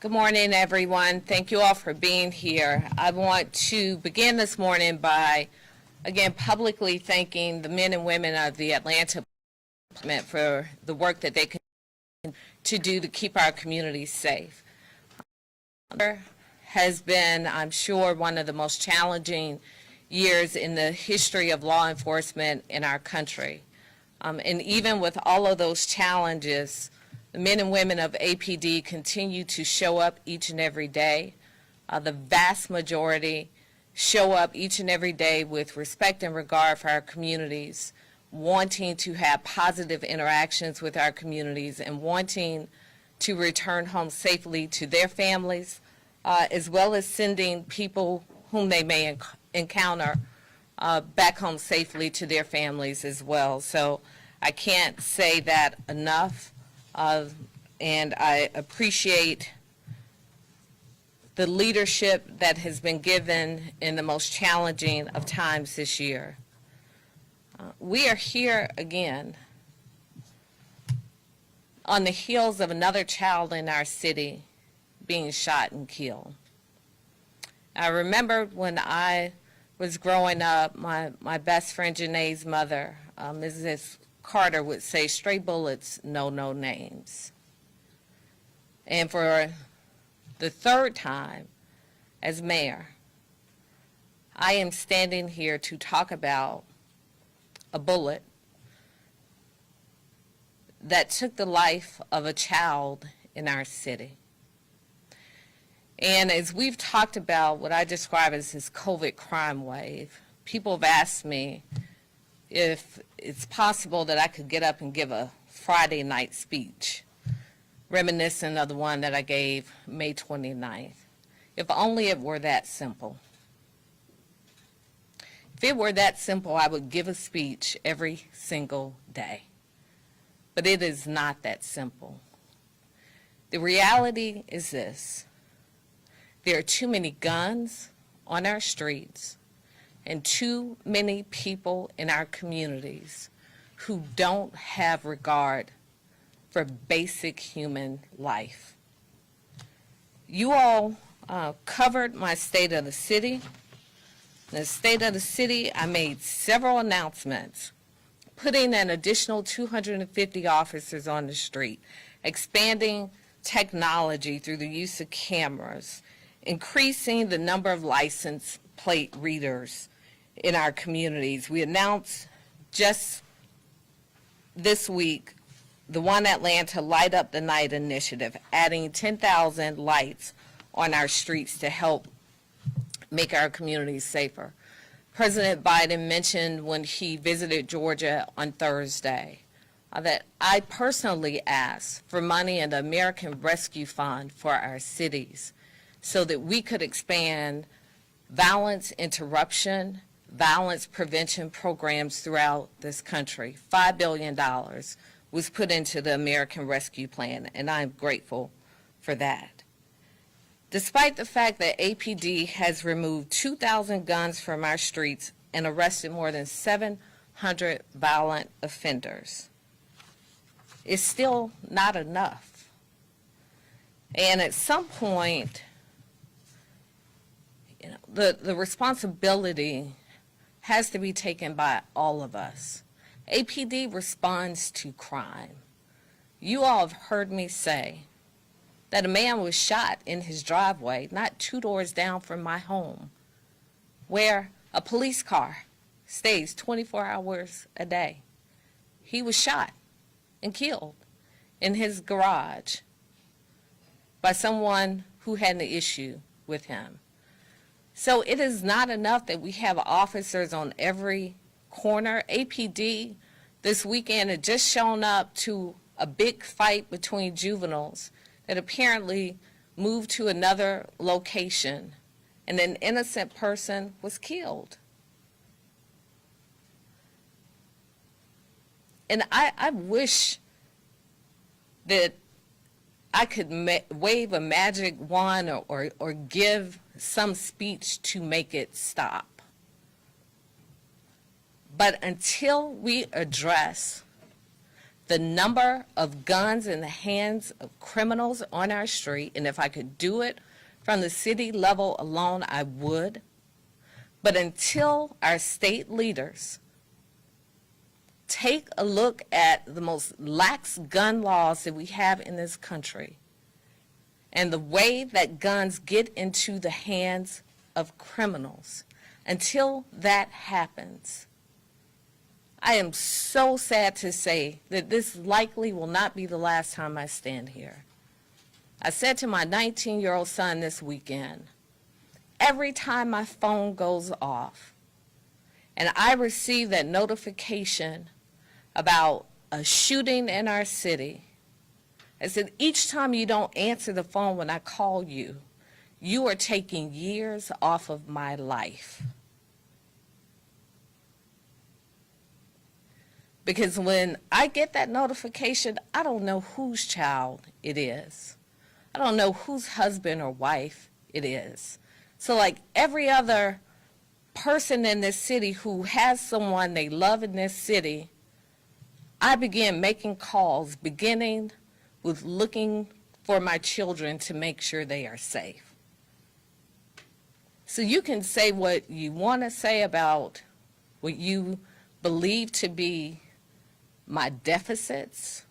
Good morning, everyone. Thank you all for being here. I want to begin this morning by, again, publicly thanking the men and women of the Atlanta Department for the work that they continue to do to keep our communities safe. Has been, I'm sure, one of the most challenging years in the history of law enforcement in our country. And even with all of those challenges, the men and women of APD continue to show up each and every day. The vast majority show up each and every day with respect and regard for our communities, wanting to have positive interactions with our communities and wanting to return home safely to their families, as well as sending people whom they may encounter back home safely to their families as well. So I can't say that enough. And I appreciate the leadership that has been given in the most challenging of times this year. We are here again on the heels of another child in our city being shot and killed. I remember when I was growing up, my best friend Janae's mother, Mrs. Carter, would say, "Stray bullets know no names." And for the third time as mayor, I am standing here to talk about a bullet that took the life of a child in our city. And as we've talked about what I describe as this COVID crime wave, people have asked me if it's possible that I could get up and give a Friday night speech reminiscent of the one that I gave May 29th. If only it were that simple. If it were that simple, I would give a speech every single day. But it is not that simple. The reality is this: there are too many guns on our streets and too many people in our communities who don't have regard for basic human life. You all covered my State of the City. In the State of the City, I made several announcements, putting an additional 250 officers on the street, expanding technology through the use of cameras, increasing the number of license plate readers in our communities. We announced just this week the One Atlanta Light Up the Night initiative, adding 10,000 lights on our streets to help make our communities safer. President Biden mentioned when he visited Georgia on Thursday that I personally asked for money in the American Rescue Fund for our cities so that we could expand violence interruption, violence prevention programs throughout this country. $5 billion was put into the American Rescue Plan, and I'm grateful for that. Despite the fact that APD has removed 2,000 guns from our streets and arrested more than 700 violent offenders, it's still not enough. And at some point, the responsibility has to be taken by all of us. APD responds to crime. You all have heard me say that a man was shot in his driveway, not 2 doors down from my home, where a police car stays 24 hours a day. He was shot and killed in his garage by someone who had an issue with him. So it is not enough that we have officers on every corner. APD this weekend had just shown up to a big fight between juveniles that apparently moved to another location, and an innocent person was killed. And I wish that I could wave a magic wand or give some speech to make it stop. But until we address the number of guns in the hands of criminals on our street, and if I could do it from the city level alone, I would. But until our state leaders take a look at the most lax gun laws that we have in this country and the way that guns get into the hands of criminals, until that happens, I am so sad to say that this likely will not be the last time I stand here. I said to my 19-year-old son this weekend, every time my phone goes off and I receive that notification about a shooting in our city, I said, each time you don't answer the phone when I call you, you are taking years off of my life. Because when I get that notification, I don't know whose child it is. I don't know whose husband or wife it is. So like every other person in this city who has someone they love in this city, I began making calls, beginning with looking for my children to make sure they are safe. So you can say what you want to say about what you believe to be my deficits.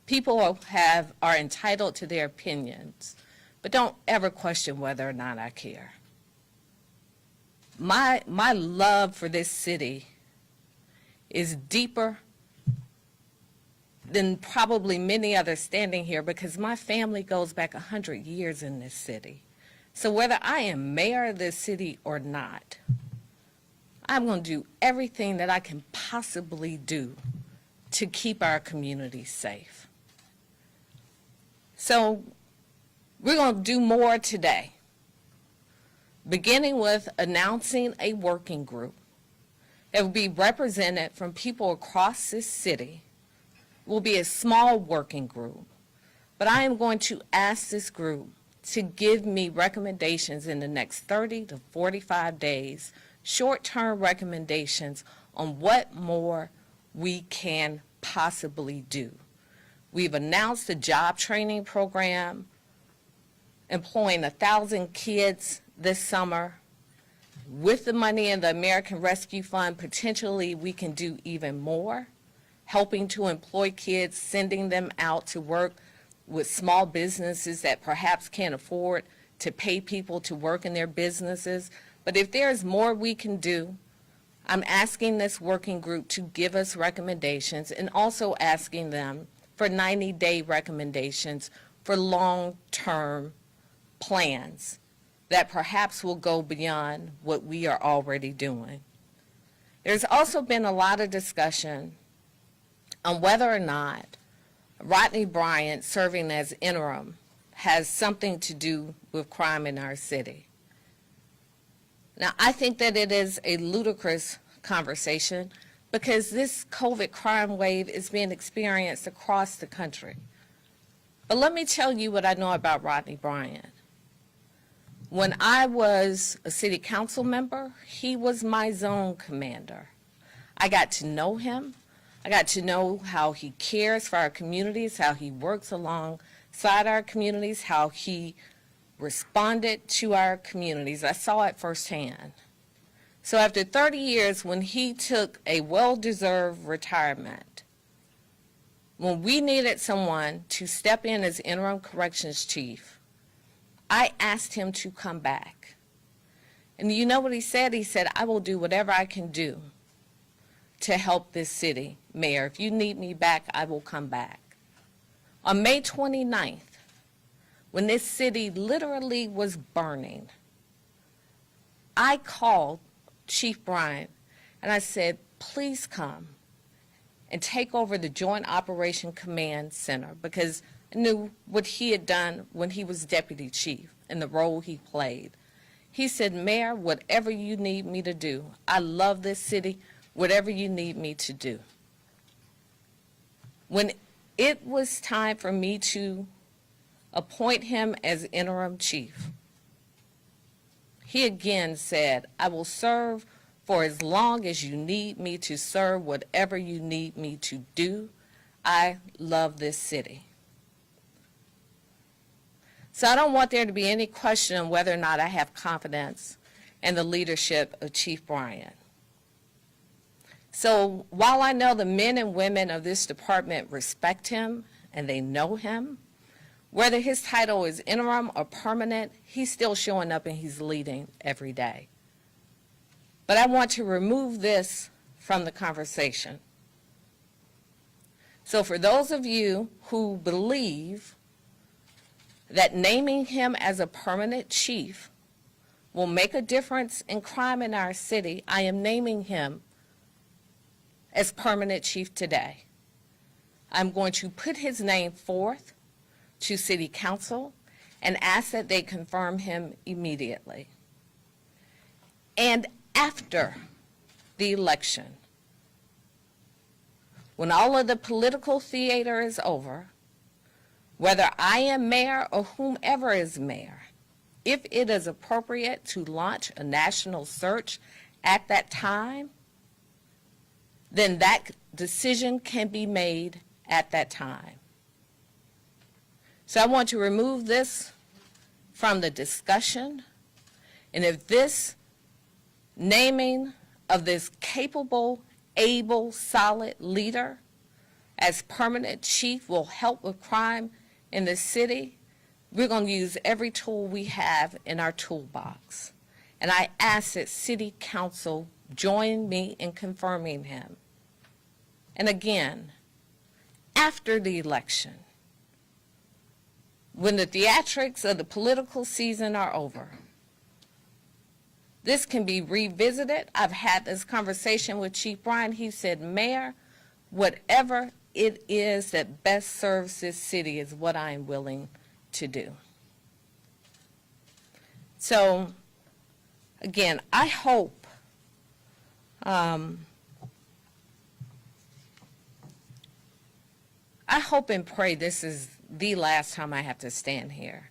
People are entitled to their opinions, but don't ever question whether or not I care. My love for this city is deeper than probably many others standing here, because my family goes back 100 years in this city. So whether I am mayor of this city or not, I'm going to do everything that I can possibly do to keep our community safe. So we're going to do more today, beginning with announcing a working group that will be represented from people across this city. It will be a small working group, but I am going to ask this group to give me recommendations in the next 30 to 45 days, short-term recommendations on what more we can possibly do. We've announced a job training program, employing 1,000 kids this summer. With the money in the American Rescue Fund, potentially we can do even more, helping to employ kids, sending them out to work with small businesses that perhaps can't afford to pay people to work in their businesses. But if there's more we can do, I'm asking this working group to give us recommendations, and also asking them for 90-day recommendations for long-term plans that perhaps will go beyond what we are already doing. There's also been a lot of discussion on whether or not Rodney Bryant serving as interim has something to do with crime in our city. Now, I think that it is a ludicrous conversation, because this COVID crime wave is being experienced across the country. But let me tell you what I know about Rodney Bryant. When I was a city council member, he was my zone commander. I got to know him. I got to know how he cares for our communities, how he works alongside our communities, how he responded to our communities. I saw it firsthand. So after 30 years, when he took a well-deserved retirement, when we needed someone to step in as interim corrections chief, I asked him to come back. And you know what he said? He said, I will do whatever I can do to help this city, Mayor. If you need me back, I will come back. On May 29th, when this city literally was burning, I called Chief Bryant and I said, please come and take over the Joint Operation Command Center, because I knew what he had done when he was deputy chief and the role he played. He said, Mayor, whatever you need me to do, I love this city, whatever you need me to do. When it was time for me to appoint him as interim chief, he again said, I will serve for as long as you need me to serve whatever you need me to do. I love this city. So I don't want there to be any question on whether or not I have confidence in the leadership of Chief Bryant. So while I know the men and women of this department respect him and they know him, whether his title is interim or permanent, he's still showing up and he's leading every day. But I want to remove this from the conversation. So for those of you who believe that naming him as a permanent chief will make a difference in crime in our city, I am naming him as permanent chief today. I'm going to put his name forth to City Council and ask that they confirm him immediately. And after the election, when all of the political theater is over, whether I am mayor or whomever is mayor, if it is appropriate to launch a national search at that time, then that decision can be made at that time. So I want to remove this from the discussion. And if this naming of this capable, able, solid leader as permanent chief will help with crime in the city, we're going to use every tool we have in our toolbox. And I ask that City Council join me in confirming him. And again, after the election, when the theatrics of the political season are over, this can be revisited. I've had this conversation with Chief Bryant. He said, Mayor, whatever it is that best serves this city is what I am willing to do. So, again, I hope and pray this is the last time I have to stand here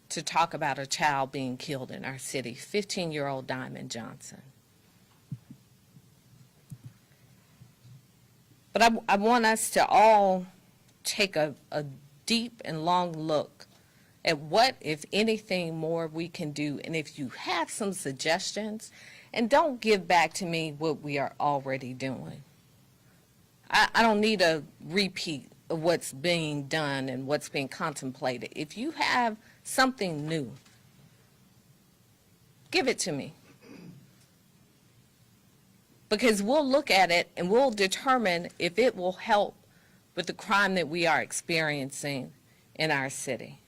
to talk about a child being killed in our city, 15-year-old Diamond Johnson. But I want us to all take a deep and long look at what, if anything, more we can do. And if you have some suggestions, and don't give back to me what we are already doing. I don't need a repeat of what's being done and what's being contemplated. If you have something new, give it to me. Because we'll look at it and we'll determine if it will help with the crime that we are experiencing in our city.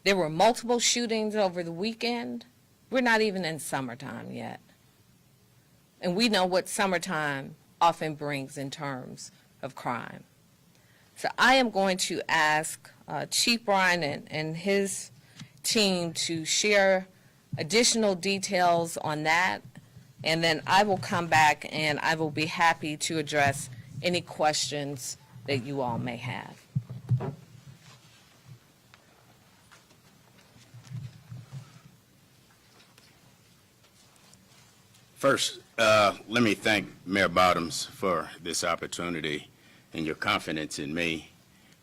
There were multiple shootings over the weekend. We're not even in summertime yet. And we know what summertime often brings in terms of crime. So I am going to ask Chief Bryant and his team to share additional details on that, and then I will come back and I will be happy to address any questions that you all may have. First, let me thank Mayor Bottoms for this opportunity and your confidence in me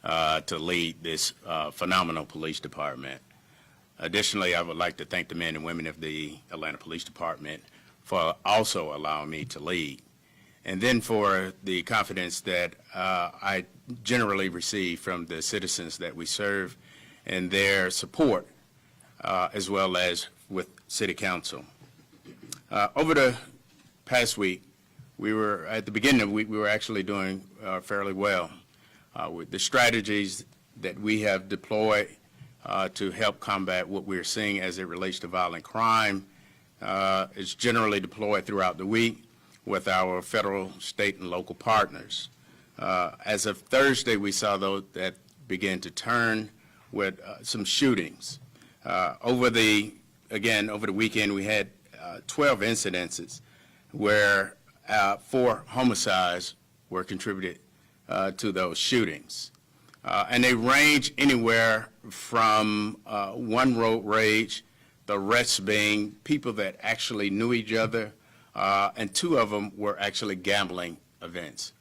to lead this phenomenal police department. Additionally, I would like to thank the men and women of the Atlanta Police Department for also allowing me to lead, and then for the confidence that I generally receive from the citizens that we serve and their support, as well as with City Council. Over the past week, at the beginning of the week, we were actually doing fairly well with the strategies that we have deployed to help combat what we're seeing as it relates to violent crime. It's generally deployed throughout the week with our federal, state, and local partners. As of Thursday, we saw those that begin to turn with some shootings. Over the weekend, we had 12 incidences where 4 homicides were contributed to those shootings. And they range anywhere from one road rage, the arrests being people that actually knew each other, and 2 of them were actually gambling events.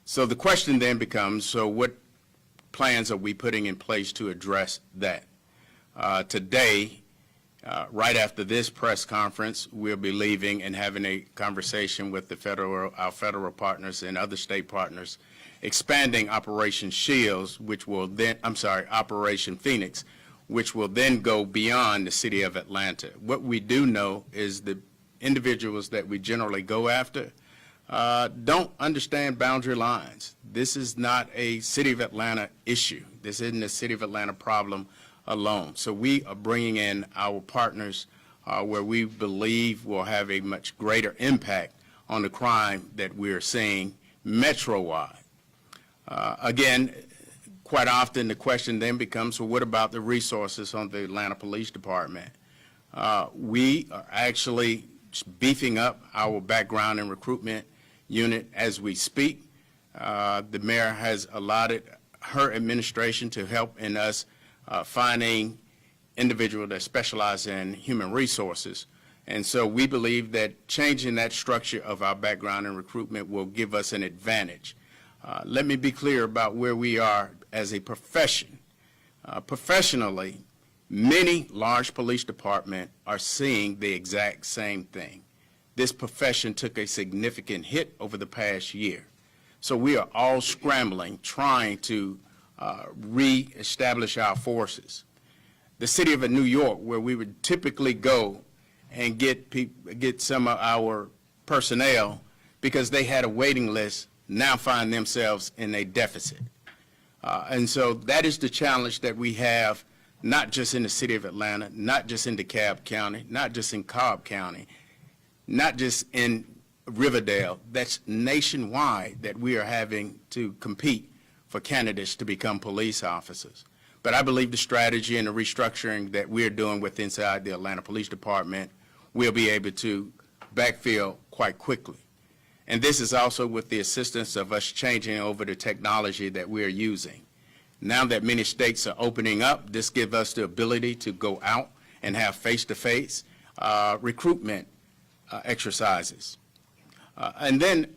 So the question then becomes, so what plans are we putting in place to address that? Today, right after this press conference, we'll be leaving and having a conversation with our federal partners and other state partners, expanding Operation Shields, which will then, Operation Phoenix, which will then go beyond the city of Atlanta. What we do know is the individuals that we generally go after don't understand boundary lines. This is not a city of Atlanta issue. This isn't a city of Atlanta problem alone. So we are bringing in our partners where we believe will have a much greater impact on the crime that we're seeing metro-wide. Again, quite often the question then becomes, well, what about the resources on the Atlanta Police Department? We are actually beefing up our background and recruitment unit as we speak. The mayor has allotted her administration to help in us finding individuals that specialize in human resources. And so we believe that changing that structure of our background and recruitment will give us an advantage. Let me be clear about where we are as a profession. Professionally, many large police departments are seeing the exact same thing. This profession took a significant hit over the past year. So we are all scrambling, trying to re-establish our forces. The city of New York, where we would typically go and get some of our personnel because they had a waiting list, now find themselves in a deficit. And so that is the challenge that we have, not just in the city of Atlanta, not just in DeKalb County, not just in Cobb County, not just in Riverdale. That's nationwide that we are having to compete for candidates to become police officers. But I believe the strategy and the restructuring that we're doing with inside the Atlanta Police Department, we'll be able to backfill quite quickly. And this is also with the assistance of us changing over the technology that we're using. Now that many states are opening up, this gives us the ability to go out and have face-to-face recruitment exercises. And then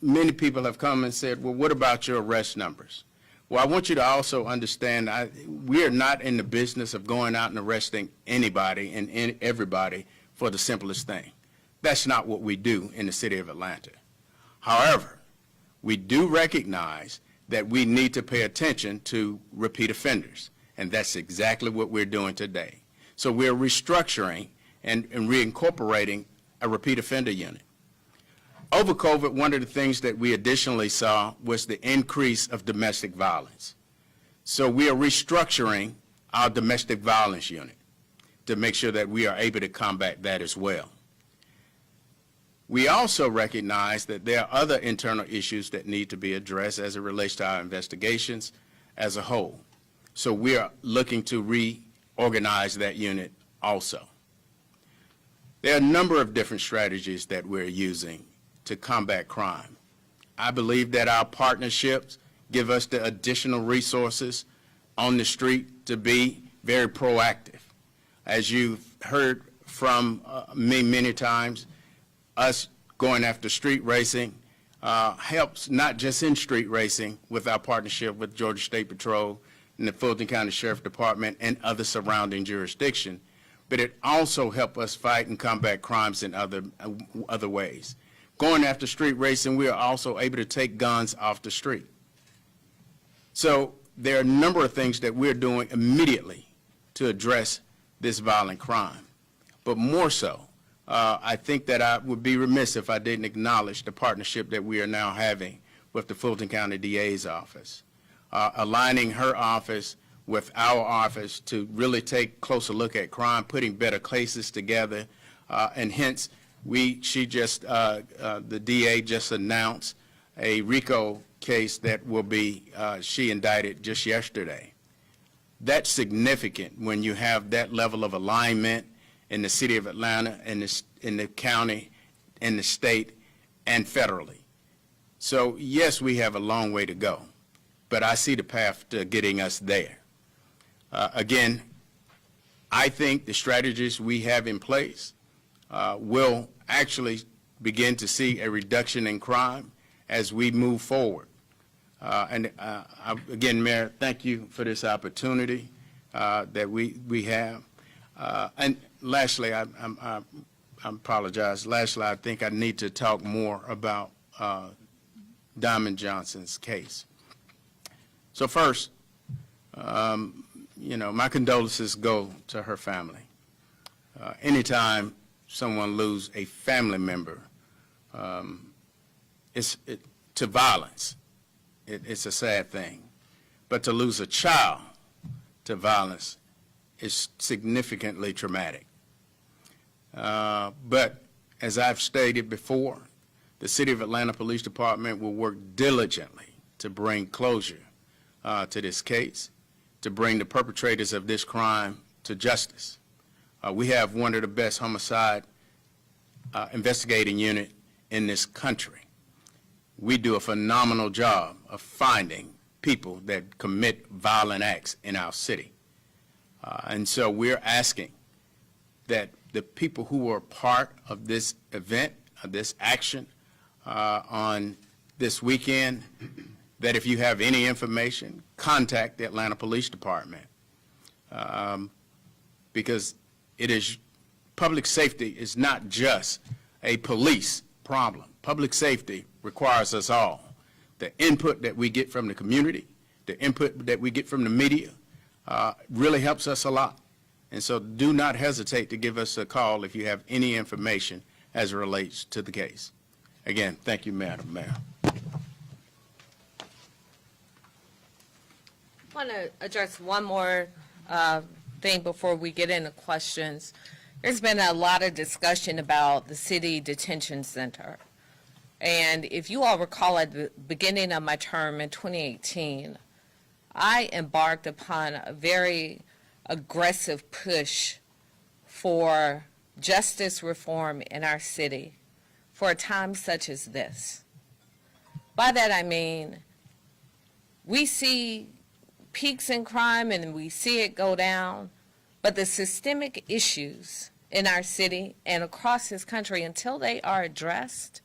many people have come and said, well, what about your arrest numbers? Well, I want you to also understand we are not in the business of going out and arresting anybody and everybody for the simplest thing. That's not what we do in the city of Atlanta. However, we do recognize that we need to pay attention to repeat offenders, and that's exactly what we're doing today. So we're restructuring and reincorporating a repeat offender unit. Over COVID, one of the things that we additionally saw was the increase of domestic violence. So we are restructuring our domestic violence unit to make sure that we are able to combat that as well. We also recognize that there are other internal issues that need to be addressed as it relates to our investigations as a whole. So we are looking to reorganize that unit also. There are a number of different strategies that we're using to combat crime. I believe that our partnerships give us the additional resources on the street to be very proactive. As you've heard from me many times, us going after street racing helps not just in street racing with our partnership with Georgia State Patrol and the Fulton County Sheriff Department and other surrounding jurisdictions, but it also helps us fight and combat crimes in other ways. Going after street racing, we are also able to take guns off the street. So there are a number of things that we're doing immediately to address this violent crime. But more so, I think that I would be remiss if I didn't acknowledge the partnership that we are now having with the Fulton County DA's office, aligning her office with our office to really take a closer look at crime, putting better cases together, and hence the DA just announced a RICO case that will be, she indicted just yesterday. That's significant when you have that level of alignment in the city of Atlanta, in the county, in the state, and federally. So yes, we have a long way to go, but I see the path to getting us there. Again, I think the strategies we have in place will actually begin to see a reduction in crime as we move forward. Again, Mayor, thank you for this opportunity that we have. And lastly, I apologize. Lastly, I think I need to talk more about Diamond Johnson's case. So first, my condolences go to her family. Anytime someone loses a family member to violence, it's a sad thing. But to lose a child to violence is significantly traumatic. But as I've stated before, the City of Atlanta Police Department will work diligently to bring closure to this case, to bring the perpetrators of this crime to justice. We have one of the best homicide investigating unit in this country. We do a phenomenal job of finding people that commit violent acts in our city. And so we're asking that the people who are part of this event, of this action on this weekend, that if you have any information, contact the Atlanta Police Department. Because public safety is not just a police problem. Public safety requires us all. The input that we get from the community, the input that we get from the media, really helps us a lot. And so do not hesitate to give us a call if you have any information as it relates to the case. Again, thank you, Madam Mayor. I want to address one more thing before we get into questions. There's been a lot of discussion about the city detention center. And if you all recall, at the beginning of my term in 2018, I embarked upon a very aggressive push for justice reform in our city for a time such as this. By that I mean, we see peaks in crime and we see it go down, but the systemic issues in our city and across this country, until they are addressed,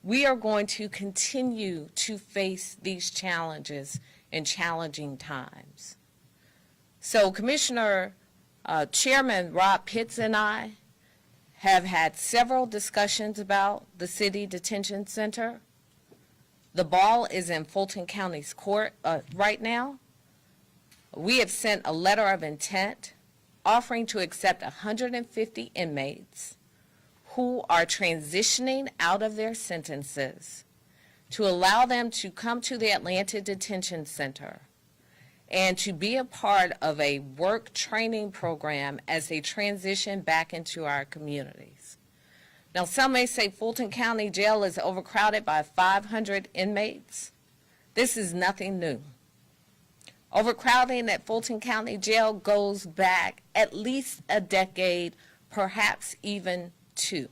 we are going to continue to face these challenges in challenging times. So Chairman Rob Pitts and I have had several discussions about the city detention center. The ball is in Fulton County's court right now. We have sent a letter of intent offering to accept 150 inmates who are transitioning out of their sentences to allow them to come to the Atlanta Detention Center and to be a part of a work training program as they transition back into our communities. Now, some may say Fulton County Jail is overcrowded by 500 inmates. This is nothing new. Overcrowding at Fulton County Jail goes back at least a decade, perhaps even two.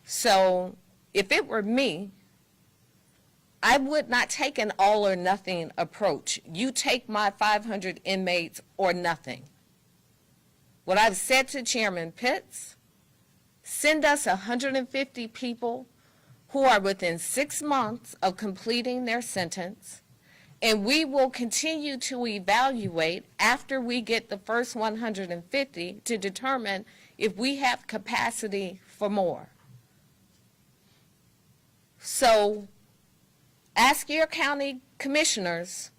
So if it were me, I would not take an all or nothing approach. You take my 500 inmates or nothing. What I've said to Chairman Pitts, send us 150 people who are within 6 months of completing their sentence, and we will continue to evaluate after we get the first 150 to determine if we have capacity for more. So ask your county commissioners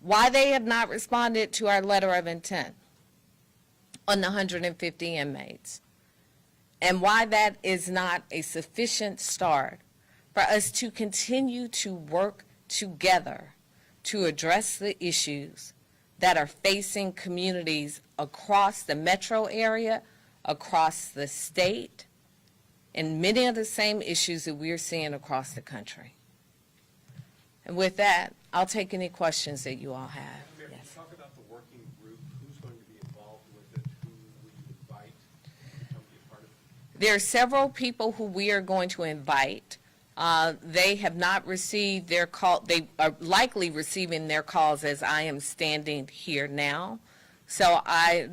why they have not responded to our letter of intent on the 150 inmates, and why that is not a sufficient start for us to continue to work together to address the issues that are facing communities across the metro area, across the state, and many of the same issues that we're seeing across the country. And with that, I'll take any questions that you all have. Mayor, can you talk about the working group? Who's going to be involved with it? Who will you invite to come be a part of it? There are several people who we are going to invite They have not received their call. They are likely receiving their calls as I am standing here now. So I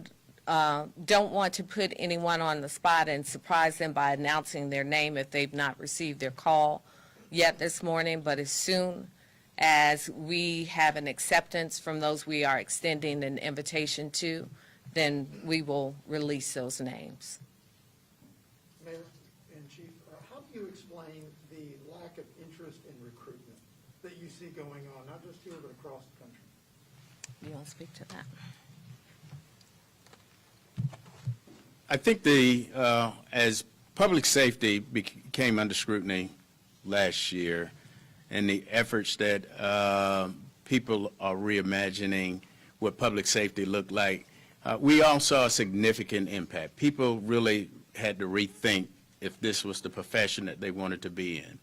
don't want to put anyone on the spot and surprise them by announcing their name if they've not received their call yet this morning. But as soon as we have an acceptance from those we are extending an invitation to, then we will release those names. Mayor and Chief, how do you explain the lack of interest in recruitment that you see going on, not just here, but across the country? You want to speak to that? I think as public safety came under scrutiny last year, and the efforts that people are reimagining what public safety looked like, we all saw a significant impact. People really had to rethink if this was the profession that they wanted to be in.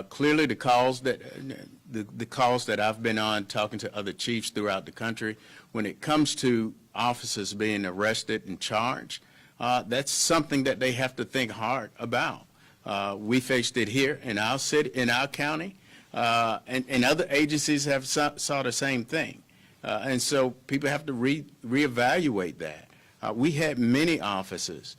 Clearly, the calls that I've been on talking to other chiefs throughout the country, when it comes to officers being arrested and charged, that's something that they have to think hard about. We faced it here in our city, in our county, and other agencies have saw the same thing. And so people have to reevaluate that. We had many officers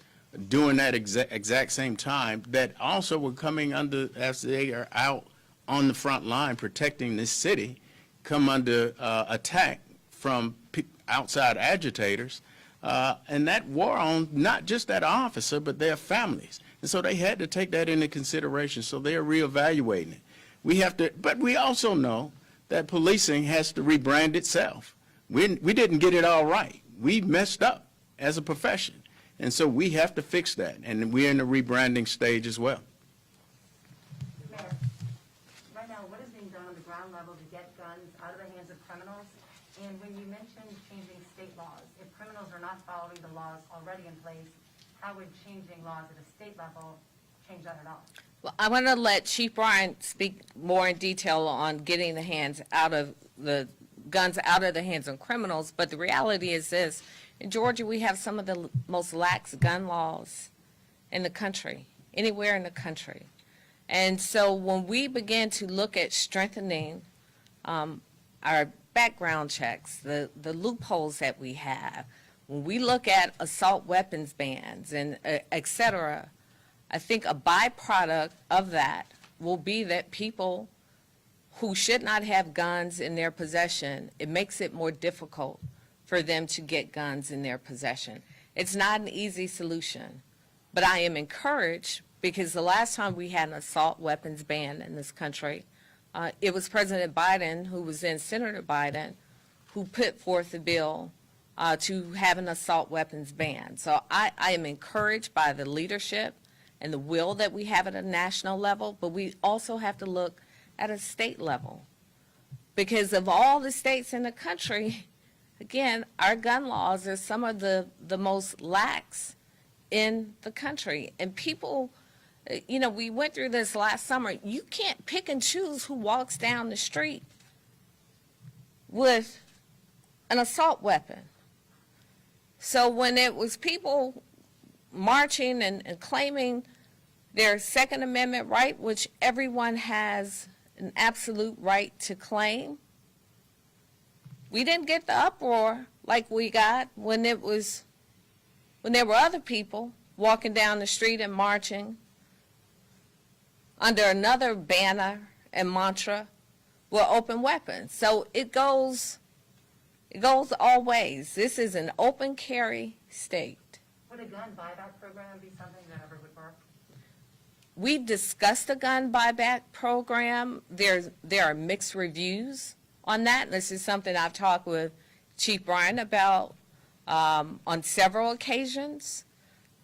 during that exact same time that also were coming under, as they are out on the front line protecting this city, come under attack from outside agitators. And that wore on not just that officer, but their families. And so they had to take that into consideration. So they're reevaluating it. We have to, but we also know that policing has to rebrand itself. We didn't get it all right. We messed up as a profession. And so we have to fix that. And we're in the rebranding stage as well. Mayor, right now, what is being done on the ground level to get guns out of the hands of criminals? And when you mentioned changing state laws, if criminals are not following the laws already in place, how would changing laws at a state level change that at all? Well, I want to let Chief Bryant speak more in detail on getting the guns out of the hands of criminals, but the reality is this. In Georgia, we have some of the most lax gun laws in the country, anywhere in the country. And so when we begin to look at strengthening our background checks, the loopholes that we have, when we look at assault weapons bans and et cetera, I think a byproduct of that will be that people who should not have guns in their possession, it makes it more difficult for them to get guns in their possession. It's not an easy solution, but I am encouraged because the last time we had an assault weapons ban in this country, it was President Biden, who was then Senator Biden, who put forth the bill to have an assault weapons ban. So I am encouraged by the leadership and the will that we have at a national level, but we also have to look at a state level. Because of all the states in the country, again, our gun laws are some of the most lax in the country. And people, we went through this last summer. You can't pick and choose who walks down the street with an assault weapon. So when it was people marching and claiming their Second Amendment right, which everyone has an absolute right to claim, we didn't get the uproar like we got when there were other people walking down the street and marching under another banner and mantra with open weapons. So it goes all ways. This is an open carry state. Would a gun buyback program be something that ever would work? We discussed a gun buyback program. There are mixed reviews on that. This is something I've talked with Chief Bryant about on several occasions.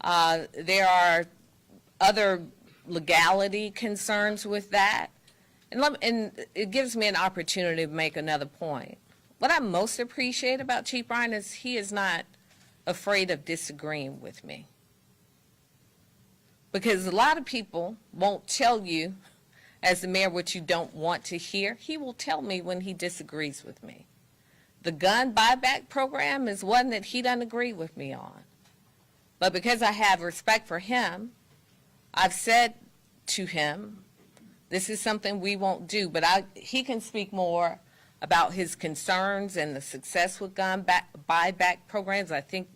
There are other legality concerns with that. And it gives me an opportunity to make another point. What I most appreciate about Chief Bryant is he is not afraid of disagreeing with me. Because a lot of people won't tell you, as the mayor, what you don't want to hear. He will tell me when he disagrees with me. The gun buyback program is one that he doesn't agree with me on. But because I have respect for him, I've said to him, This is something we won't do, but he can speak more about his concerns and the success with gun buyback programs. I think,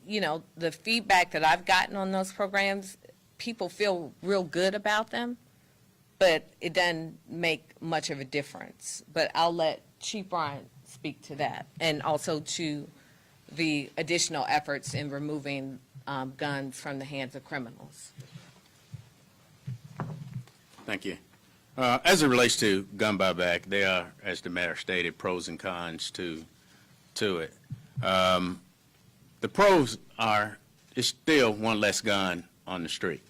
the feedback that I've gotten on those programs, people feel real good about them, but it doesn't make much of a difference. But I'll let Chief Bryant speak to that, and also to the additional efforts in removing guns from the hands of criminals. Thank you. As it relates to gun buyback, there are, as the mayor stated, pros and cons to it. The pros are it's still one less gun on the street.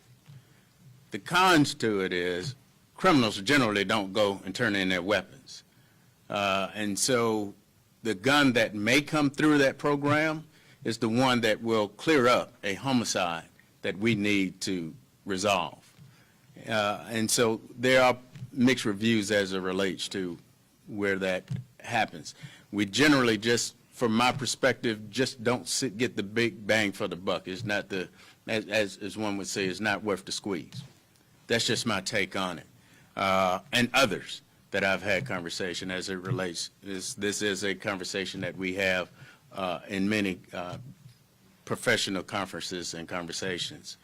The cons to it is criminals generally don't go and turn in their weapons. And so the gun that may come through that program is the one that will clear up a homicide that we need to resolve. And so there are mixed reviews as it relates to where that happens. We generally just, from my perspective, just don't get the big bang for the buck. It's not as one would say, it's not worth the squeeze. That's just my take on it. And others that I've had conversation as it relates, this is a conversation that we have in many professional conferences and conversations.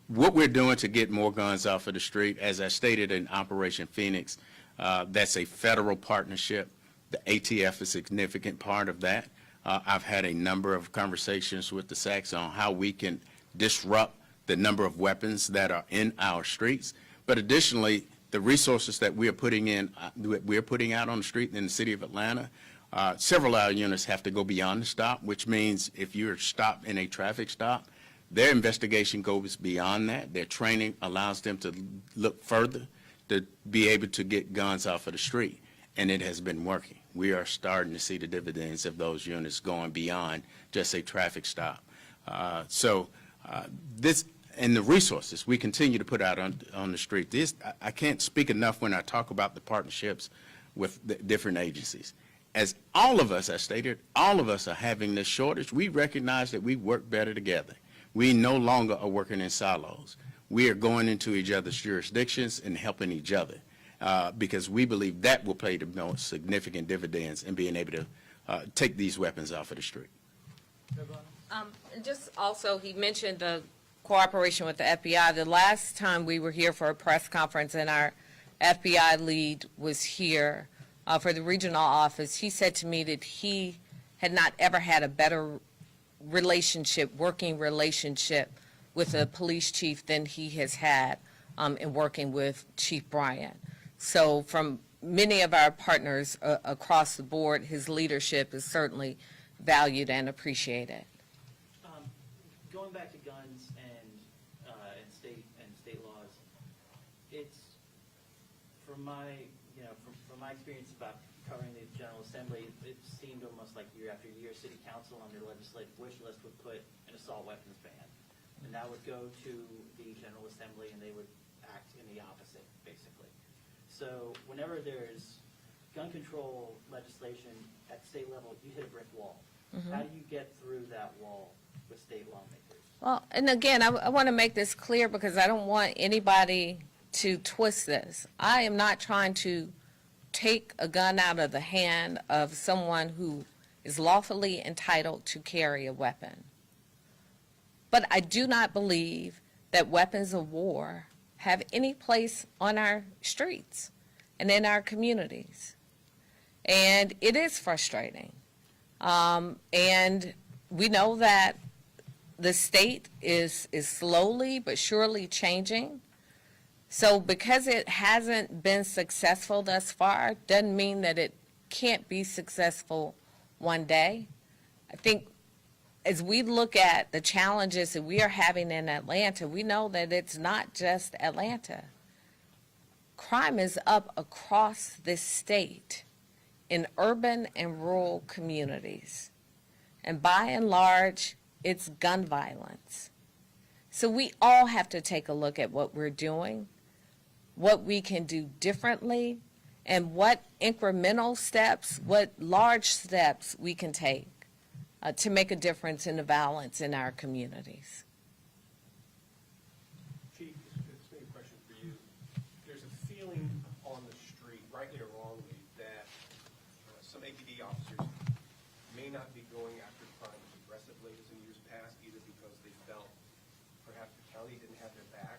What we're doing to get more guns off of the street, as I stated in Operation Phoenix, that's a federal partnership. The ATF is a significant part of that. I've had a number of conversations with the SACs on how we can disrupt the number of weapons that are in our streets. But additionally, the resources that we are putting out on the street in the city of Atlanta, several of our units have to go beyond the stop, which means if you're stopped in a traffic stop, their investigation goes beyond that. Their training allows them to look further to be able to get guns off of the street, and it has been working. We are starting to see the dividends of those units going beyond just a traffic stop. This and the resources we continue to put out on the street. I can't speak enough when I talk about the partnerships with the different agencies. As all of us, I stated, all of us are having this shortage. We recognize that we work better together. We no longer are working in silos. We are going into each other's jurisdictions and helping each other because we believe that will pay the most significant dividends in being able to take these weapons off of the street. Just also, he mentioned the cooperation with the FBI. The last time we were here for a press conference and our FBI lead was here for the regional office, he said to me that he had not ever had a better working relationship with a police chief than he has had in working with Chief Bryant. So from many of our partners across the board, his leadership is certainly valued and appreciated. Going back to guns and state laws, it's from my experience about covering the General Assembly, it seemed almost like year after year, City Council on their legislative wish list would put an assault weapons ban, and that would go to the General Assembly, and they would act in the opposite, basically. So whenever there's gun control legislation at state level, you hit a brick wall. Mm-hmm. How do you get through that wall with state lawmakers? Well, and again, I want to make this clear because I don't want anybody to twist this. I am not trying to take a gun out of the hand of someone who is lawfully entitled to carry a weapon. But I do not believe that weapons of war have any place on our streets and in our communities. And it is frustrating. And we know that the state is slowly but surely changing. So because it hasn't been successful thus far, doesn't mean that it can't be successful one day. I think as we look at the challenges that we are having in Atlanta, we know that it's not just Atlanta. Crime is up across this state in urban and rural communities. And by and large, it's gun violence. So we all have to take a look at what we're doing, what we can do differently, and what incremental steps, what large steps we can take to make a difference in the violence in our communities. Chief, this may be a question for you. some APD officers may not be going after crime as aggressively as in years past, either because they felt perhaps the county didn't have their back,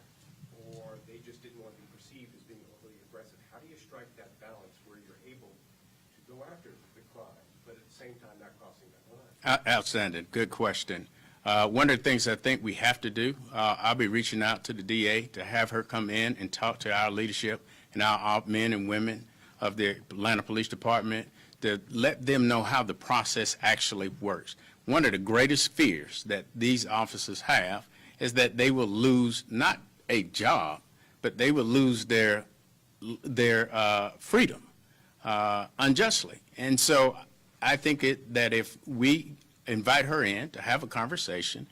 or they just didn't want to be perceived as being overly aggressive. How do you strike that balance where you're able to go after the crime, but at the same time not crossing that line? Outstanding. Good question. One of the things I think we have to do, I'll be reaching out to the DA to have her come in and talk to our leadership and our men and women of the Atlanta Police Department to let them know how the process actually works. One of the greatest fears that these officers have is that they will lose not a job, but they will lose their freedom unjustly. And so I think that if we invite her in to have a conversation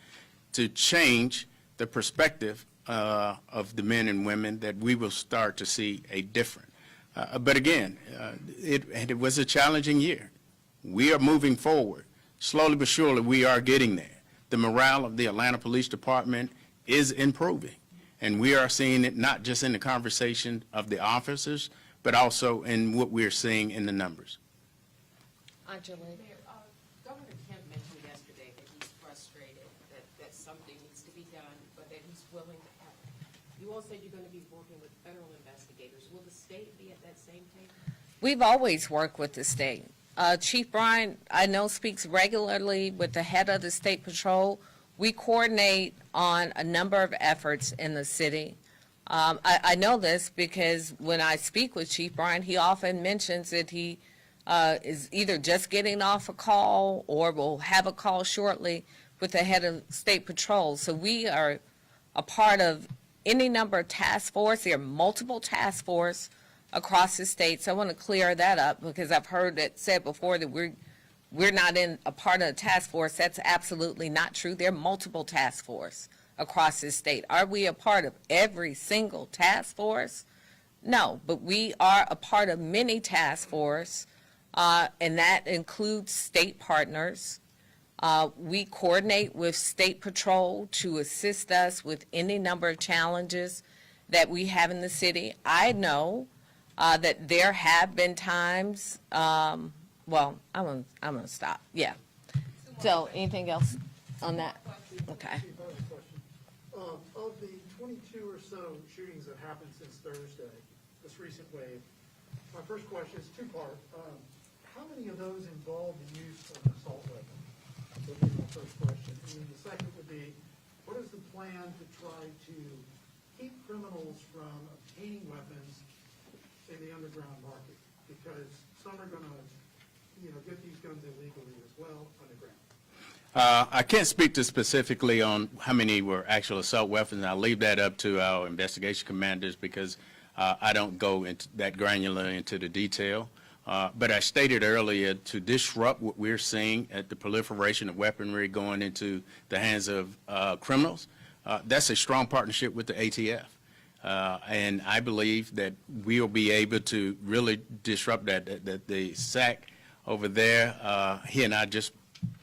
to change the perspective of the men and women, that we will start to see a difference. But again, it was a challenging year. We are moving forward. Slowly but surely, we are getting there. The morale of the Atlanta Police Department is improving. And we are seeing it not just in the conversation of the officers, but also in what we're seeing in the numbers. Angela. Mayor, Governor Kemp mentioned yesterday that he's frustrated, that something needs to be done, but that he's willing to help. You all said you're going to be working with federal investigators. Will the state be at that same table? We've always worked with the state. Chief Bryant, I know, speaks regularly with the head of the State Patrol. We coordinate on a number of efforts in the city. I know this because when I speak with Chief Bryant, he often mentions that he is either just getting off a call or will have a call shortly with the head of State Patrol. So we are a part of any number of task force. There are multiple task force across the state. So I want to clear that up because I've heard it said before that we're not in a part of the task force. That's absolutely not true. There are multiple task force across the state. Are we a part of every single task force? No, but we are a part of many task force, and that includes state partners. We coordinate with State Patrol to assist us with any number of challenges that we have in the city. I know that there have been times, well, I'm gonna stop, yeah. So, anything else on that? Okay. Chief, I have a question. Of the 22 or so shootings that happened since Thursday, this recent wave, my first question is two-part. How many of those involve the use of an assault weapon? Would be my first question. And then the second would be, what is the plan to try to keep criminals from obtaining weapons in the underground market? Because some are going to, get these guns illegally as well underground. I can't speak to specifically on how many were actual assault weapons. I'll leave that up to our investigation commanders because I don't go into that granular into the detail. But I stated earlier, to disrupt what we're seeing at the proliferation of weaponry going into the hands of criminals, that's a strong partnership with the ATF. And I believe that we'll be able to really disrupt that the SAC over there, he and I just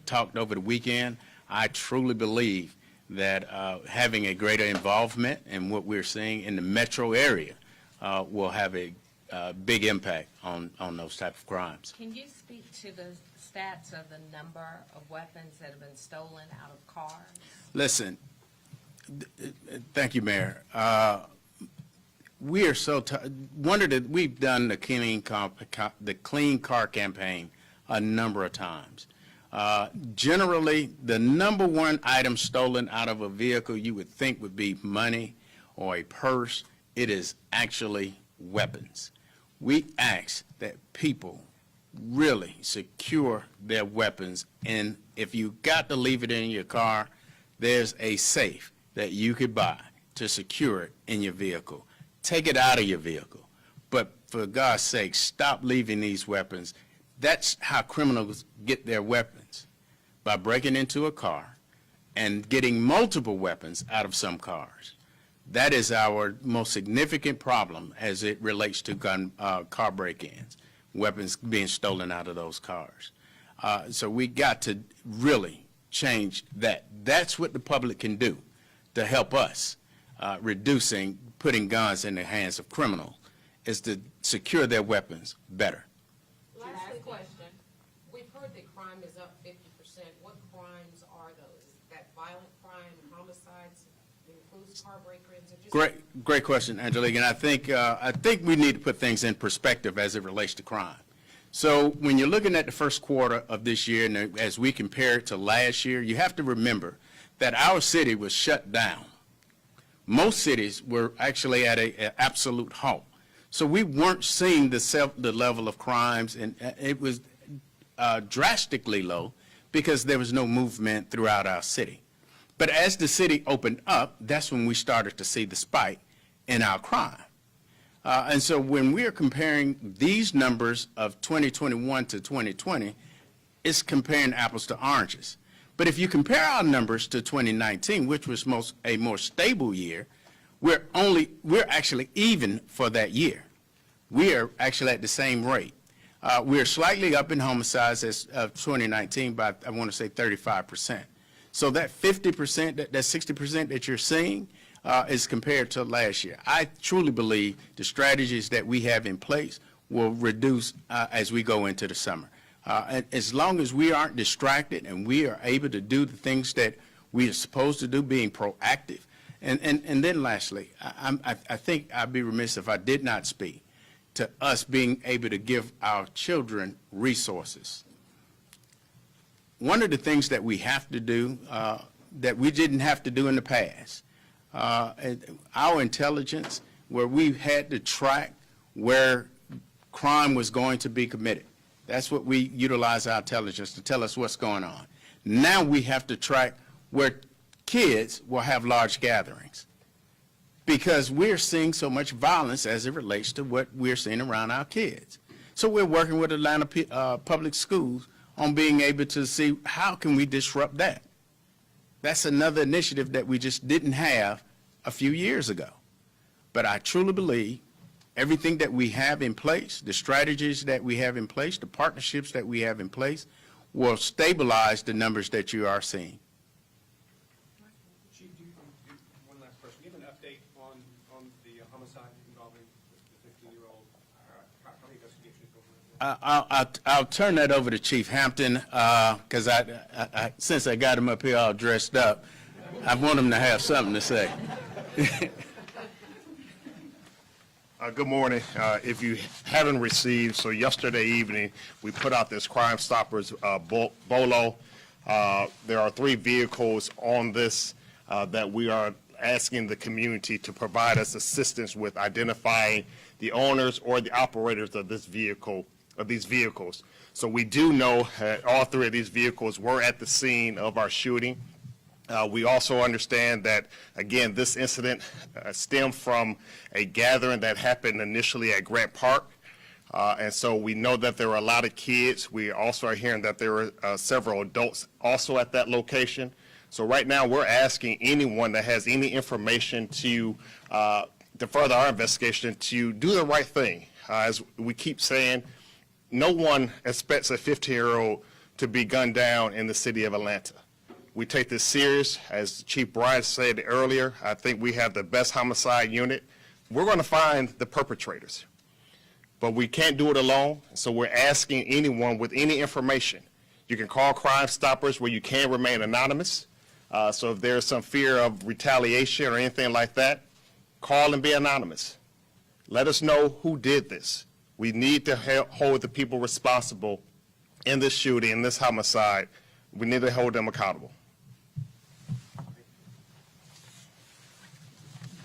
talked over the weekend. I truly believe that having a greater involvement in what we're seeing in the metro area will have a big impact on those type of crimes. Can you speak to the stats of the number of weapons that have been stolen out of cars? Listen, thank you, Mayor. We are so we've done the clean car campaign a number of times. Generally, the number one item stolen out of a vehicle you would think would be money or a purse. It is actually weapons. We ask that people really secure their weapons, and if you got to leave it in your car, there's a safe that you could buy to secure it in your vehicle. Take it out of your vehicle. But for God's sake, stop leaving these weapons. That's how criminals get their weapons, by breaking into a car and getting multiple weapons out of some cars. That is our most significant problem as it relates to car break-ins, weapons being stolen out of those cars. So we got to really change that. That's what the public can do to help us putting guns in the hands of criminals, is to secure their weapons better. Last question. crime is up 50%. What crimes are those? Is that violent crime, homicides, includes car break-ins? Or just Great question, Angelique, and I think we need to put things in perspective as it relates to crime. So when you're looking at the first quarter of this year, and as we compare it to last year, you have to remember that our city was shut down. Most cities were actually at an absolute halt. So we weren't seeing the level of crimes, and it was drastically low because there was no movement throughout our city. But as the city opened up, that's when we started to see the spike in our crime. And so when we're comparing these numbers of 2021 to 2020, it's comparing apples to oranges. But if you compare our numbers to 2019, which was a more stable year, we're actually even for that year. We are actually at the same rate. We're slightly up in homicides as of 2019 by, I want to say, 35%. So that 50%, that 60% that you're seeing is compared to last year. I truly believe the strategies that we have in place will reduce as we go into the summer. And as long as we aren't distracted and we are able to do the things that we are supposed to do, being proactive. And then lastly, I think I'd be remiss if I did not speak to us being able to give our children resources. One of the things that we have to do that we didn't have to do in the past, our intelligence, where we had to track where crime was going to be committed. That's what we utilize our intelligence to tell us what's going on. Now we have to track where kids will have large gatherings because we're seeing so much violence as it relates to what we're seeing around our kids. So we're working with Atlanta Public Schools on being able to see how can we disrupt that. That's another initiative that we just didn't have a few years ago. But I truly believe everything that we have in place, the strategies that we have in place, the partnerships that we have in place, will stabilize the numbers that you are seeing. Chief, one last question. Do you have an update on the homicide involving the 15-year-old? How many investigations go for it? I'll turn that over to Chief Hampton because since I got him up here all dressed up, I want him to have something to say. Good morning. If you haven't received, so yesterday evening, we put out this Crime Stoppers BOLO. There are 3 vehicles on this that we are asking the community to provide us assistance with identifying the owners or the operators of this vehicle, of these vehicles. So we do know that all 3 of these vehicles were at the scene of our shooting. We also understand that, again, this incident stemmed from a gathering that happened initially at Grant Park. And so we know that there were a lot of kids. We also are hearing that there were several adults also at that location. So right now we're asking anyone that has any information to further our investigation to do the right thing. As we keep saying, no one expects a 15-year-old to be gunned down in the city of Atlanta. We take this serious. As Chief Bryant said earlier, I think we have the best homicide unit. We're going to find the perpetrators, but we can't do it alone. So we're asking anyone with any information. You can call Crime Stoppers where you can remain anonymous. So if there's some fear of retaliation or anything like that, call and be anonymous. Let us know who did this. We need to hold the people responsible in this shooting, in this homicide. We need to hold them accountable.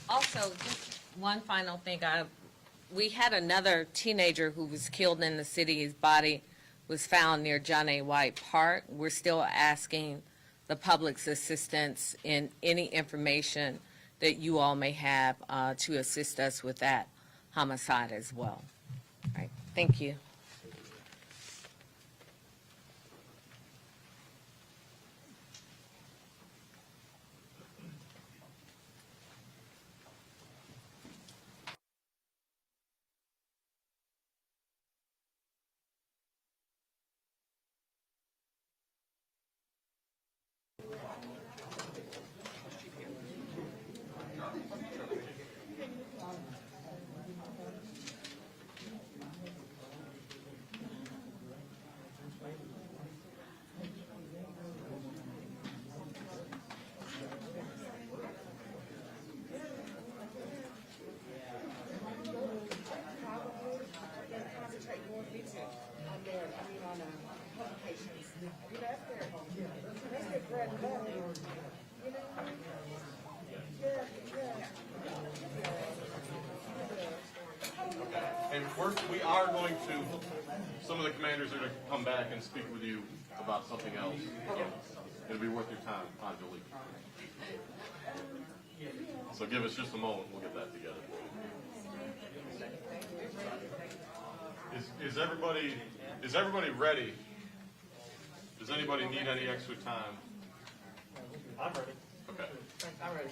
Also, just one final thing. We had another teenager who was killed in the city. His body was found near John A. White Park. We're still asking the public's assistance in any information that you all may have to assist us with that homicide as well. All right. Thank you. And we are going to, some of the commanders are going to come back and speak with you about something else. It'll be worth your time, Anjali. So give us just a moment, we'll get that together for you. Is everybody ready? Does anybody need any extra time? I'm ready. Okay. I'm ready.